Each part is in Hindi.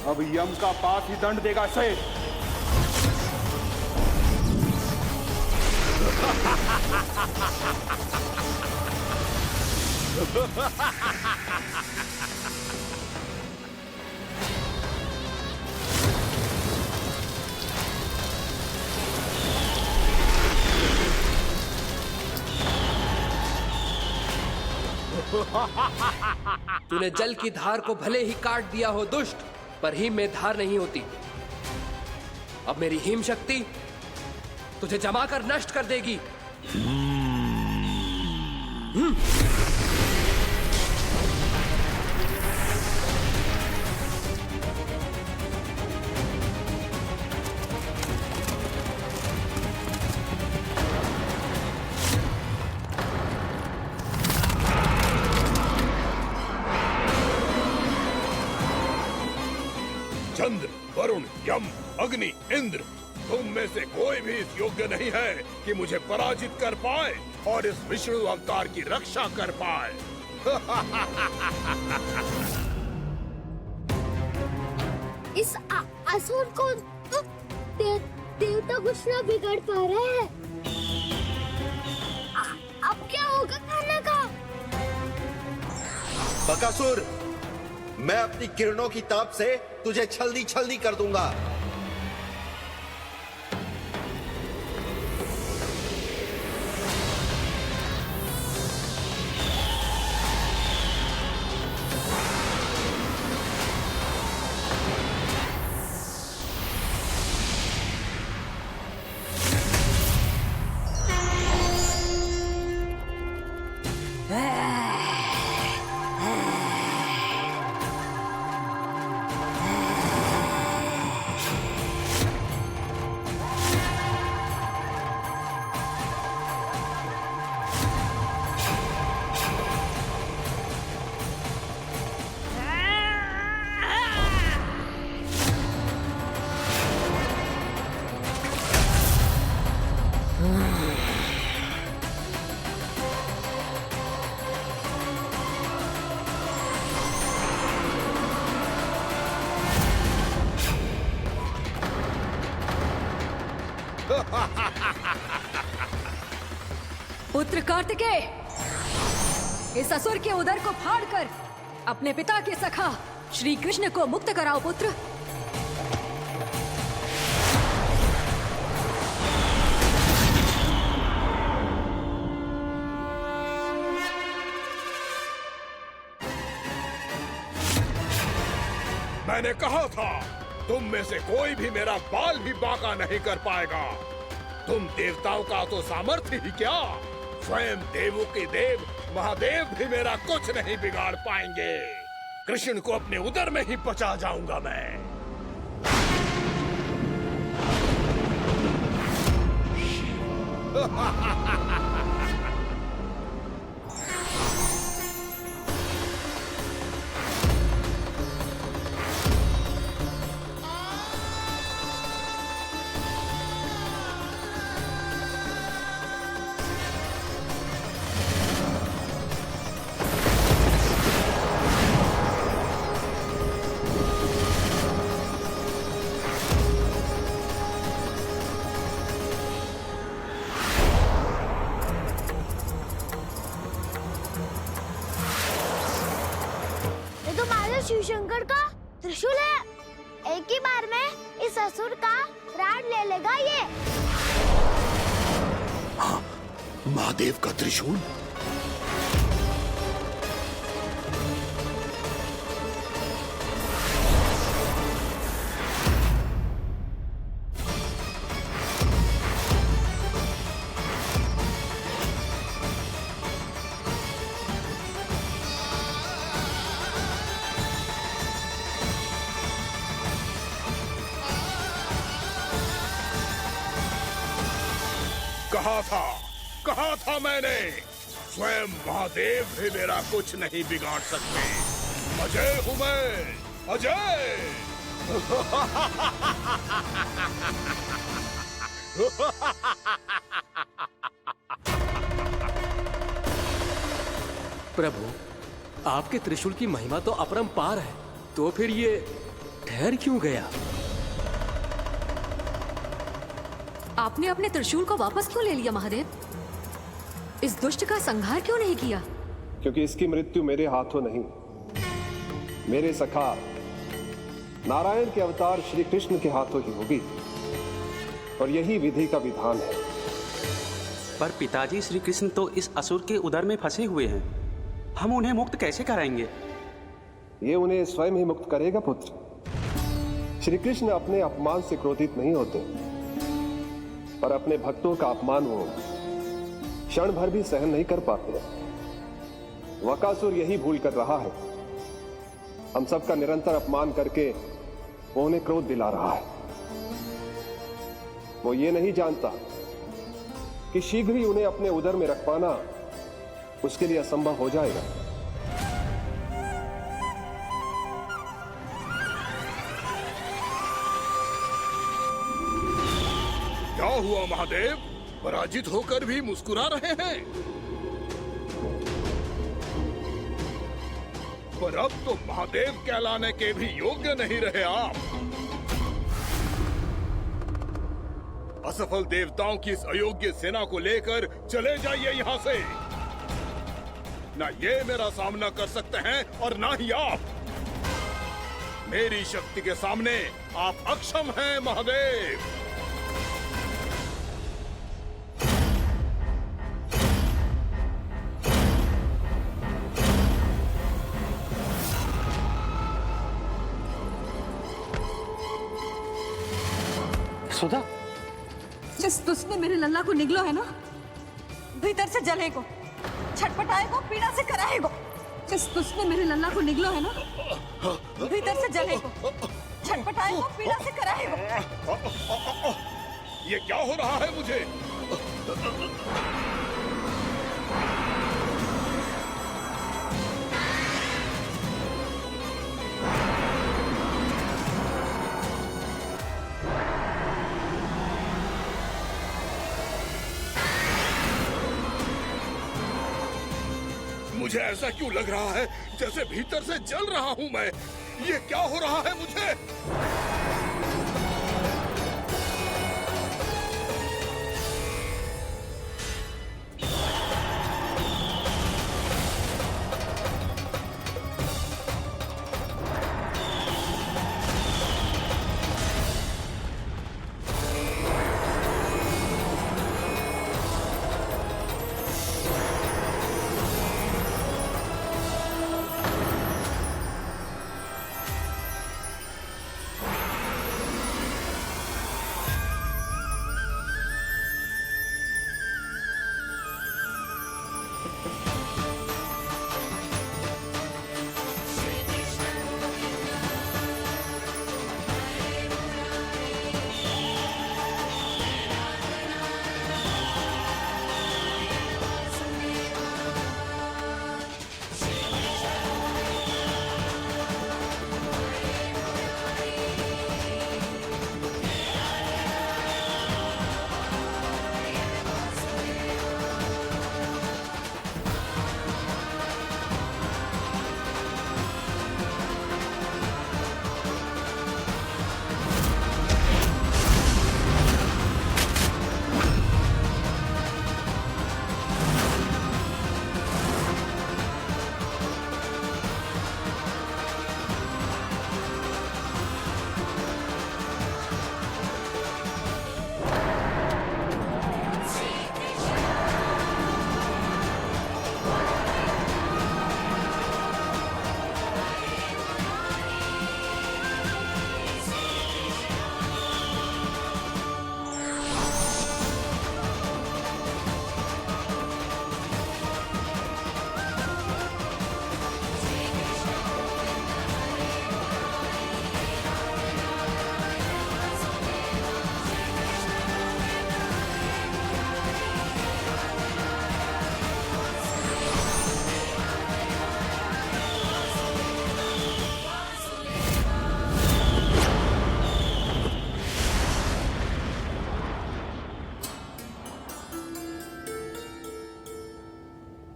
अब यम का पास ही दंड देगा इसे। तूने जल की धार को भले ही काट दिया हो दुष्ट, पर हिम में धार नहीं होती। अब मेरी हिम शक्ति तुझे जमाकर नष्ट कर देगी। चंद्र, वरुण, यम, अग्नि, इंद्र, तुम में से कोई भी इस योग्य नहीं है कि मुझे पराजित कर पाए और इस विष्णु अवतार की रक्षा कर पाए। इस असुर को तो देवता कुछ ना बिगाड़ पा रहे हैं। अब क्या होगा खाना का? बकासुर, मैं अपनी किरणों की ताप से तुझे छलनी छलनी कर दूंगा। पुत्र कार्तिकेय, इस असुर के उदर को फाड़कर अपने पिता के सखा श्री कृष्ण को मुक्त कराओ पुत्र। मैंने कहा था, तुम में से कोई भी मेरा बाल भी बांका नहीं कर पाएगा। तुम देवताओं का तो सामर्थ्य ही क्या, स्वयं देवों के देव महादेव भी मेरा कुछ नहीं बिगाड़ पाएंगे। कृष्ण को अपने उदर में ही पचा जाऊंगा मैं। शिव शंकर का त्रिशूल है। एक ही बार में इस असुर का प्राण ले लेगा ये। हाँ, महादेव का त्रिशूल। कहा था मैंने, स्वयं महादेव भी मेरा कुछ नहीं बिगाड़ सकते। अजय हूं मैं, अजय। प्रभु, आपके त्रिशूल की महिमा तो अपरंपार है, तो फिर ये ठहर क्यों गया? आपने अपने त्रिशूल को वापस क्यों ले लिया महादेव? इस दुष्ट का संहार क्यों नहीं किया? क्योंकि इसकी मृत्यु मेरे हाथों नहीं, मेरे सखा नारायण के अवतार श्री कृष्ण के हाथों ही होगी, और यही विधि का विधान है। पर पिताजी, श्री कृष्ण तो इस असुर के उदर में फंसे हुए हैं, हम उन्हें मुक्त कैसे कराएंगे? ये उन्हें स्वयं ही मुक्त करेगा पुत्र। श्री कृष्ण अपने अपमान से क्रोधित नहीं होते, पर अपने भक्तों का अपमान वो क्षण भर भी सहन नहीं कर पाते। वकासुर यही भूल कर रहा है, हम सबका निरंतर अपमान करके वो उन्हें क्रोध दिला रहा है। वो ये नहीं जानता कि शीघ्र ही उन्हें अपने उदर में रख पाना उसके लिए असंभव हो जाएगा। क्या हुआ महादेव? पराजित होकर भी मुस्कुरा रहे हैं। पर अब तो महादेव कहलाने के भी योग्य नहीं रहे आप। असफल देवताओं की इस अयोग्य सेना को लेकर चले जाइए यहाँ से। ना ये मेरा सामना कर सकते हैं और ना ही आप। मेरी शक्ति के सामने आप अक्षम हैं महादेव। सुधा, जिस दुष्ट ने मेरे लल्ला को निगलो है ना, भीतर से जलेगो, छटपटाएगो, पीड़ा से कराएगो। जिस दुष्ट ने मेरे लल्ला को निगलो है ना, भीतर से जलेगो, छटपटाएगो, पीड़ा से कराएगो। ये क्या हो रहा है मुझे? मुझे ऐसा क्यों लग रहा है जैसे भीतर से जल रहा हूं मैं? ये क्या हो रहा है मुझे?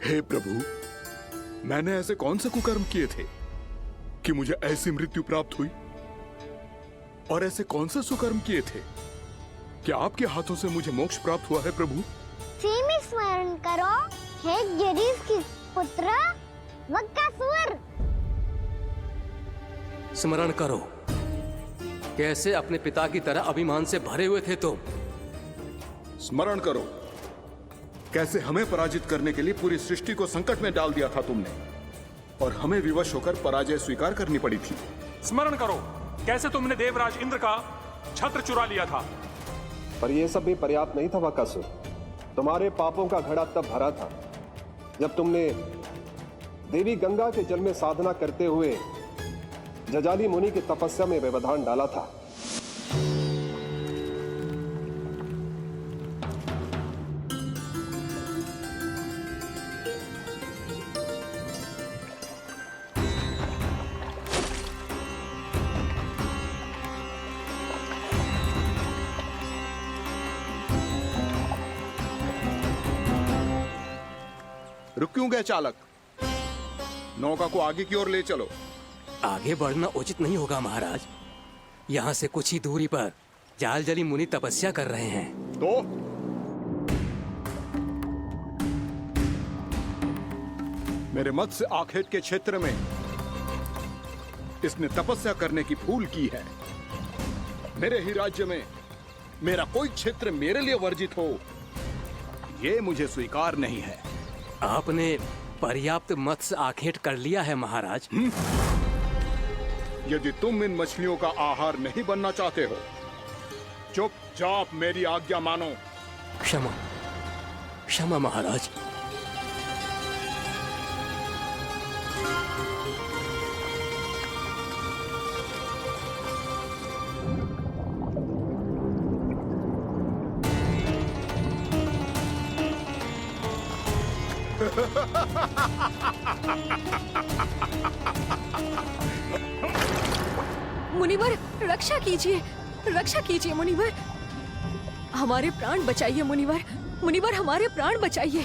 हे प्रभु, मैंने ऐसे कौन से कुकर्म किए थे कि मुझे ऐसी मृत्यु प्राप्त हुई? और ऐसे कौन से सुकर्म किए थे? क्या आपके हाथों से मुझे मोक्ष प्राप्त हुआ है प्रभु? में स्मरण करो, हे गिरीश की पुत्र वक्कासुर। स्मरण करो, कैसे अपने पिता की तरह अभिमान से भरे हुए थे तुम। स्मरण करो, कैसे हमें पराजित करने के लिए पूरी सृष्टि को संकट में डाल दिया था तुमने, और हमें विवश होकर पराजय स्वीकार करनी पड़ी थी। स्मरण करो, कैसे तुमने देवराज इंद्र का छत्र चुरा लिया था। पर यह सब भी पर्याप्त नहीं था वक्कासुर। तुम्हारे पापों का घड़ा तब भरा था जब तुमने देवी गंगा के जल में साधना करते हुए जजाली मुनि की तपस्या में व्यवधान डाला था। रुक क्यों गए चालक? नौका को आगे की ओर ले चलो। आगे बढ़ना उचित नहीं होगा महाराज। यहाँ से कुछ ही दूरी पर जालजली मुनि तपस्या कर रहे हैं। तो मेरे मत्स्य आखेट के क्षेत्र में इसने तपस्या करने की भूल की है। मेरे ही राज्य में मेरा कोई क्षेत्र मेरे लिए वर्जित हो, यह मुझे स्वीकार नहीं है। आपने पर्याप्त मत्स्य आखेट कर लिया है महाराज। यदि तुम इन मछलियों का आहार नहीं बनना चाहते हो, चुपचाप मेरी आज्ञा मानो। क्षमा, क्षमा महाराज। मुनिवर, रक्षा कीजिए, रक्षा कीजिए मुनिवर। हमारे प्राण बचाइए मुनिवर, मुनिवर हमारे प्राण बचाइए।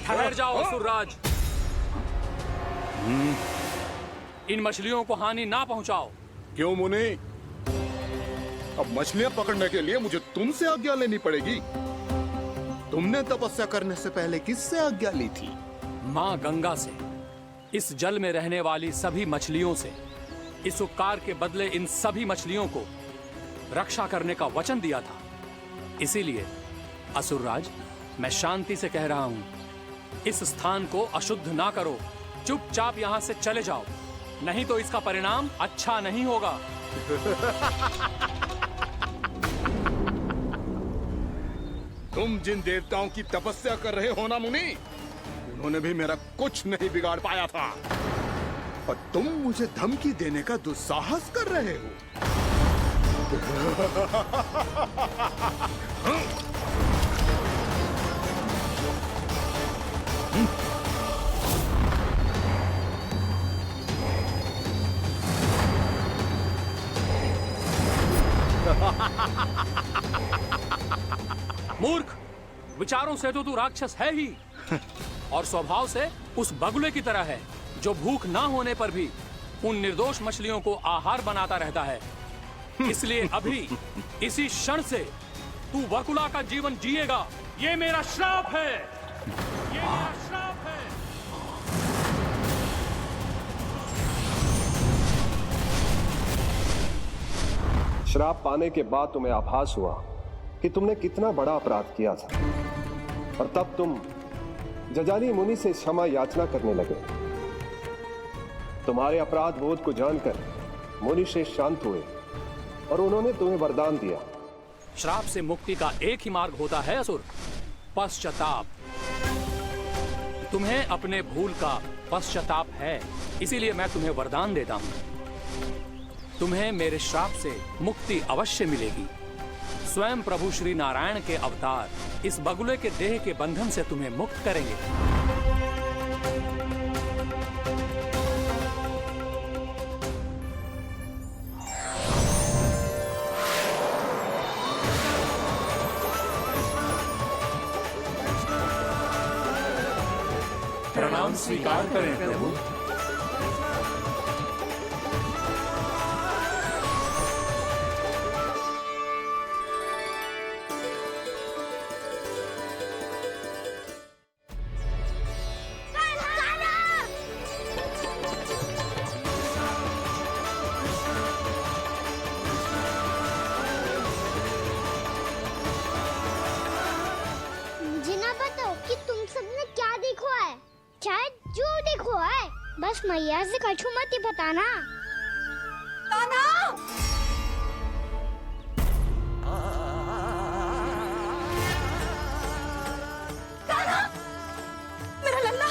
ठहर जाओ असुरराज। इन मछलियों को हानि ना पहुंचाओ। क्यों मुनि? अब मछलियां पकड़ने के लिए मुझे तुमसे आज्ञा लेनी पड़ेगी। तुमने तपस्या करने से पहले किससे आज्ञा ली थी? मां गंगा से, इस जल में रहने वाली सभी मछलियों से। इस उपकार के बदले इन सभी मछलियों को रक्षा करने का वचन दिया था। इसीलिए असुरराज, मैं शांति से कह रहा हूं, इस स्थान को अशुद्ध ना करो। चुपचाप यहां से चले जाओ, नहीं तो इसका परिणाम अच्छा नहीं होगा। तुम जिन देवताओं की तपस्या कर रहे हो ना मुनि, उन्होंने भी मेरा कुछ नहीं बिगाड़ पाया था, और तुम मुझे धमकी देने का दुस्साहस कर रहे हो। मूर्ख, विचारों से तो तू राक्षस है ही, और स्वभाव से उस बगुले की तरह है जो भूख ना होने पर भी उन निर्दोष मछलियों को आहार बनाता रहता है। इसलिए अभी इसी क्षण से तू बगुला का जीवन जिएगा। ये मेरा श्राप है, ये मेरा श्राप है। श्राप पाने के बाद तुम्हें आभास हुआ कि तुमने कितना बड़ा अपराध किया था, और तब तुम जजाली मुनि से क्षमा याचना करने लगे। तुम्हारे अपराध बोध को जानकर मुनि से शांत हुए और उन्होंने तुम्हें वरदान दिया। श्राप से मुक्ति का एक ही मार्ग होता है असुर, पश्चाताप। तुम्हें अपने भूल का पश्चाताप है, इसीलिए मैं तुम्हें वरदान देता हूं। तुम्हें मेरे श्राप से मुक्ति अवश्य मिलेगी। स्वयं प्रभु श्री नारायण के अवतार इस बगुले के देह के बंधन से तुम्हें मुक्त करेंगे। हम स्वीकार करें प्रभु। मुझे ना बताओ कि तुम सबने क्या देखा है, शायद जो देखो है, बस मैया से कछु मत ही बताना। कान्हा! कान्हा! मेरा लल्ला!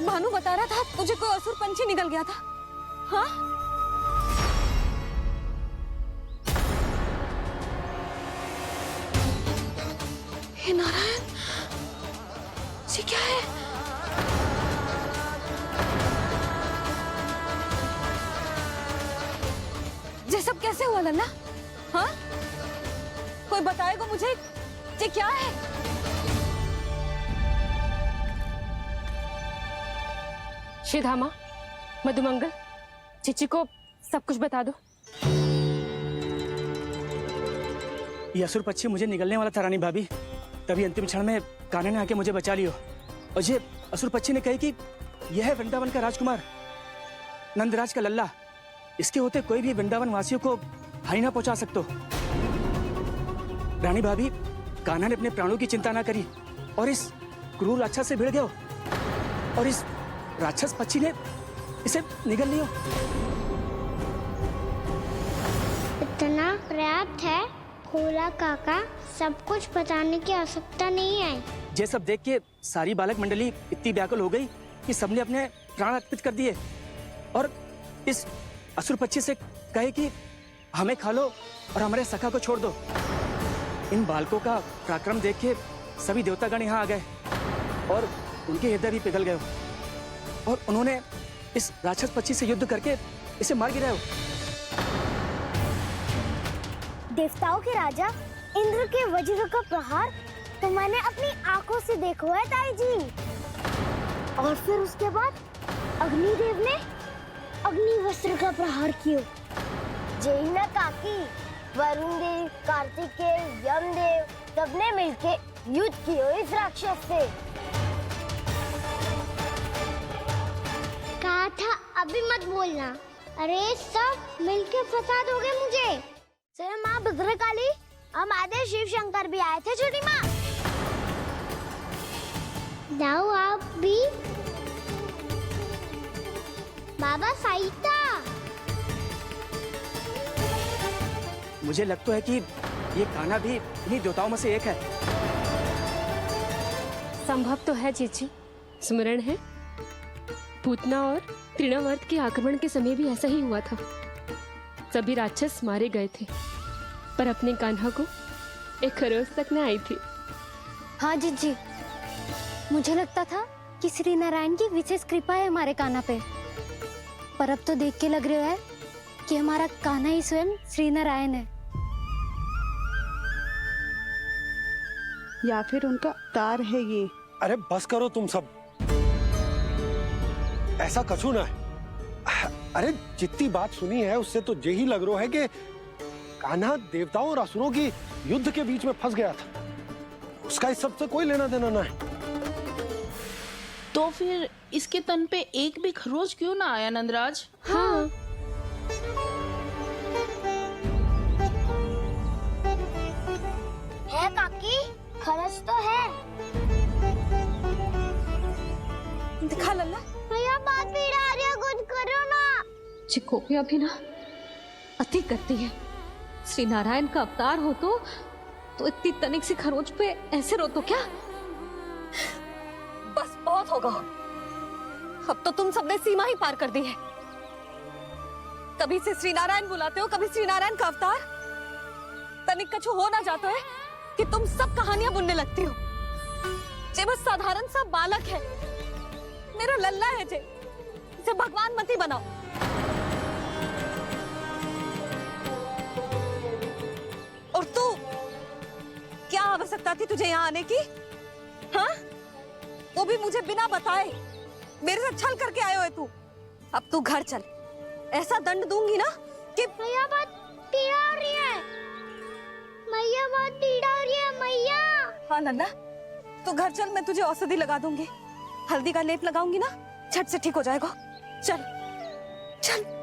भानु बता रहा था तुझे कोई असुर पंछी निकल गया था। हाँ? हे नारायण, ये क्या है? ये सब कैसे हुआ लल्ला? हाँ? कोई बताएगा मुझे ये क्या है? श्रीधामा, मधुमंगल, चिची को सब कुछ बता दो। ये असुर पक्षी मुझे निगलने वाला था रानी भाभी, तभी अंतिम क्षण में कान्हा ने आके मुझे बचा लियो। और ये असुर पक्षी ने कही कि यह है वृंदावन का राजकुमार, नंदराज का लल्ला। इसके होते कोई भी वृंदावन वासियों को हानि ना पहुंचा सकते। रानी भाभी, कान्हा ने अपने प्राणों की चिंता ना करी और इस क्रूर राक्षस से भिड़ गयो और इस राक्षस पक्षी ने इसे निगल लियो। इतना पर्याप्त है भोला काका, सब कुछ बताने की आवश्यकता नहीं है। ये सब देख के सारी बालक मंडली इतनी व्याकुल हो गई कि सबने अपने प्राण अर्पित कर दिए और इस असुर पक्षी से कहे कि हमें खा लो और हमारे सखा को छोड़ दो। इन बालकों का पराक्रम देख के सभी देवतागण यहाँ आ गए और उनके हृदय भी पिघल गए और उन्होंने इस राक्षस पक्षी से युद्ध करके इसे मार गिराया। देवताओं के राजा इंद्र के वज्र का प्रहार तो मैंने अपनी आंखों से देखा है ताई जी। और फिर उसके बाद अग्निदेव ने अग्निवस्त्र का प्रहार किया। जय न काकी, वरुण देव, कार्तिकेय, यमदेव सबने मिलके युद्ध किया इस राक्षस से। कहा था अभी मत बोलना। अरे सब मिलके फंसा दोगे मुझे। से माँ भद्रकाली, हम आदे शिव शंकर भी आए थे छोटी माँ। जाओ आप भी। बाबा साईता, मुझे लगता है कि ये कान्हा भी इन्हीं देवताओं में से एक है। संभव तो है चीची, स्मरण है पूतना और तृणावर्त के आक्रमण के समय भी ऐसा ही हुआ था। सभी राक्षस मारे गए थे पर अपने कान्हा को एक खरोच तक न आई थी। हाँ जीजी, मुझे लगता था कि श्री नारायण की विशेष कृपा है हमारे कान्हा पे, पर अब तो देख के लग रहा है कि हमारा कान्हा ही स्वयं श्री नारायण है। या फिर उनका अवतार है ये। अरे बस करो तुम सब, ऐसा कछु ना है। अरे जितनी बात सुनी है उससे तो यही लग रहा है कि कान्हा देवताओं और असुरों की युद्ध के बीच में फंस गया था। उसका इस सबसे कोई लेना देना ना है। तो फिर इसके तन पे एक भी खरोच क्यों ना आया नंदराज? हाँ, है काकी, खरच तो है। दिखा लल्ला। भैया बात पीड़ा आ रही है, कुछ करो ना। चिकोपिया भी ना अति करती है। श्री नारायण का अवतार हो तो इतनी तनिक सी खरोच पे ऐसे रो तो क्या? बस बहुत होगा। अब तो तुम सबने सीमा ही पार कर दी है। कभी से श्री नारायण बुलाते हो, कभी श्री नारायण का अवतार। तनिक कछु हो ना जाता है कि तुम सब कहानियां बुनने लगती हो। जे बस साधारण सा बालक है, मेरा लल्ला है जे, इसे भगवान मत ही बनाओ। और तू क्या आवश्यकता बताती तुझे यहाँ आने की? हाँ, वो भी मुझे बिना बताए। मेरे साथ छल करके आए हो तू। अब तू घर चल, ऐसा दंड दूंगी ना कि मैया बहुत पीड़ा हो रही है। मैया बहुत पीड़ा हो रही है मैया। हाँ नंदा, तू घर चल, मैं तुझे औषधि लगा दूंगी। हल्दी का लेप लगाऊंगी ना, झट से ठीक हो जाएगा। चल चल।